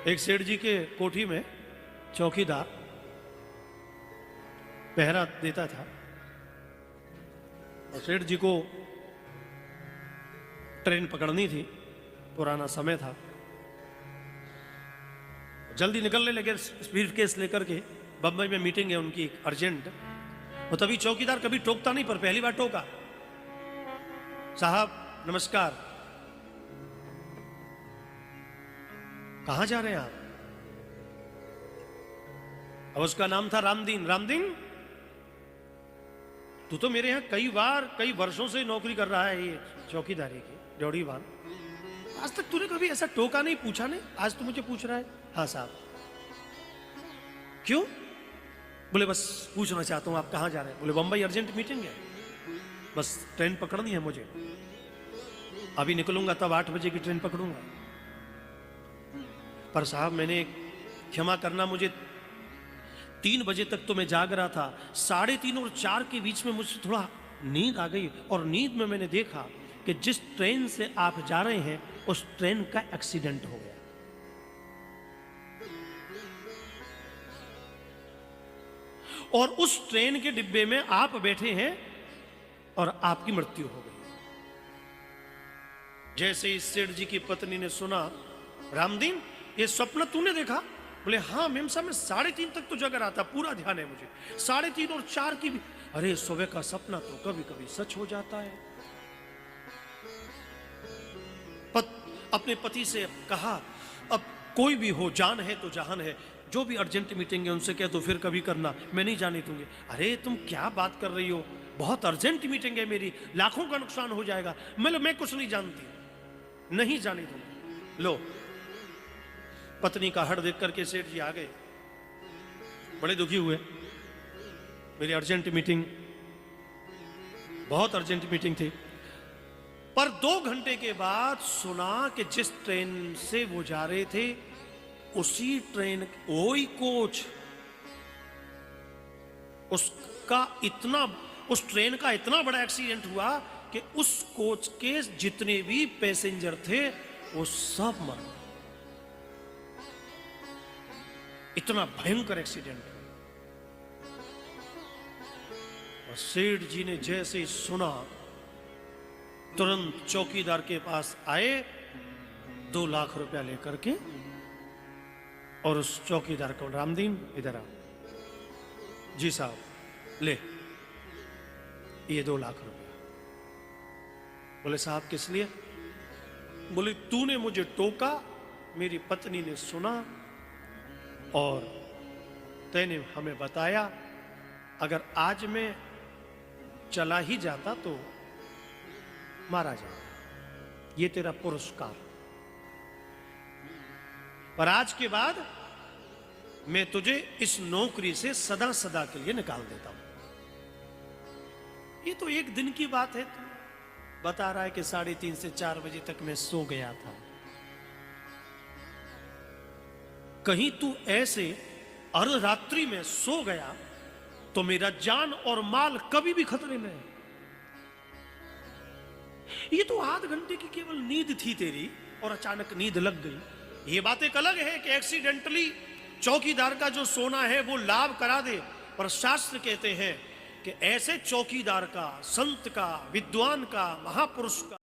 एक सेठ जी के कोठी में चौकीदार पहरा देता था और सेठ जी को ट्रेन पकड़नी थी, पुराना समय था, जल्दी निकलने लगे ब्रीफ केस लेकर के। बम्बई में मीटिंग है उनकी अर्जेंट। और तभी चौकीदार कभी टोकता नहीं, पर पहली बार टोका। साहब नमस्कार, कहां जा रहे हैं आप? अब उसका नाम था रामदीन। रामदीन, तू तो मेरे यहां कई वर्षों से नौकरी कर रहा है, ये चौकीदारी की जोड़ीवान, आज तक तूने कभी ऐसा टोका नहीं, पूछा नहीं, आज तू मुझे पूछ रहा है? हाँ साहब। क्यों? बोले बस पूछना चाहता हूं आप कहां जा रहे हैं। बोले बंबई अर्जेंट मीटिंग है, बस ट्रेन पकड़नी है मुझे, अभी निकलूंगा तब 8 बजे की ट्रेन पकड़ूंगा। पर साहब मैंने क्षमा करना, मुझे 3 बजे तक तो मैं जाग रहा था, 3:30 और 4 के बीच में मुझसे थोड़ा नींद आ गई और नींद में मैंने देखा कि जिस ट्रेन से आप जा रहे हैं उस ट्रेन का एक्सीडेंट हो गया और उस ट्रेन के डिब्बे में आप बैठे हैं और आपकी मृत्यु हो गई। जैसे ही सेठ जी की पत्नी ने सुना, रामदीन ये स्वप्न तूने देखा? बोले हाँ मेम साहब, मैं 3:30 तक तो जग रहा था, पूरा ध्यान है मुझे, 3:30 और 4 की भी। अरे सुबह का सपना तो कभी कभी सच हो जाता है। अपने पति से कहा, अब कोई भी हो, जान है तो जहान है, जो भी अर्जेंट मीटिंग है उनसे कह तो फिर कभी करना, मैं नहीं जाने दूंगी। अरे तुम क्या बात कर रही हो, बहुत अर्जेंट मीटिंग है मेरी, लाखों का नुकसान हो जाएगा। मैं कुछ नहीं जानती, नहीं जाने दूंगी। लो, पत्नी का हड़ देख करके सेठ जी आ गए, बड़े दुखी हुए। मेरी अर्जेंट मीटिंग, बहुत अर्जेंट मीटिंग थी। पर 2 घंटे के बाद सुना कि जिस ट्रेन से वो जा रहे थे उसी ट्रेन, वही कोच, उस ट्रेन का इतना बड़ा एक्सीडेंट हुआ कि उस कोच के जितने भी पैसेंजर थे वो सब मर गए। इतना भयंकर एक्सीडेंट। और सेठ जी ने जैसे ही सुना तुरंत चौकीदार के पास आए, 2 लाख रुपया लेकर के, और उस चौकीदार को, रामदीन इधर आ। जी साहब ले ये 2 लाख रुपया। बोले साहब किस लिए? बोले तूने मुझे टोका, मेरी पत्नी ने सुना और तैने हमें बताया, अगर आज मैं चला ही जाता तो मारा जाता, ये तेरा पुरस्कार। पर आज के बाद मैं तुझे इस नौकरी से सदा सदा के लिए निकाल देता हूं। ये तो एक दिन की बात है, तो बता रहा है कि 3:30 से 4 बजे तक मैं सो गया था। कहीं तू ऐसे अर्धरात्रि में सो गया तो मेरा जान और माल कभी भी खतरे में है। ये तो आध घंटे की केवल नींद थी तेरी और अचानक नींद लग गई। ये बात एक अलग है कि एक्सीडेंटली चौकीदार का जो सोना है वो लाभ करा दे, पर शास्त्र कहते हैं कि ऐसे चौकीदार का, संत का, विद्वान का, महापुरुष का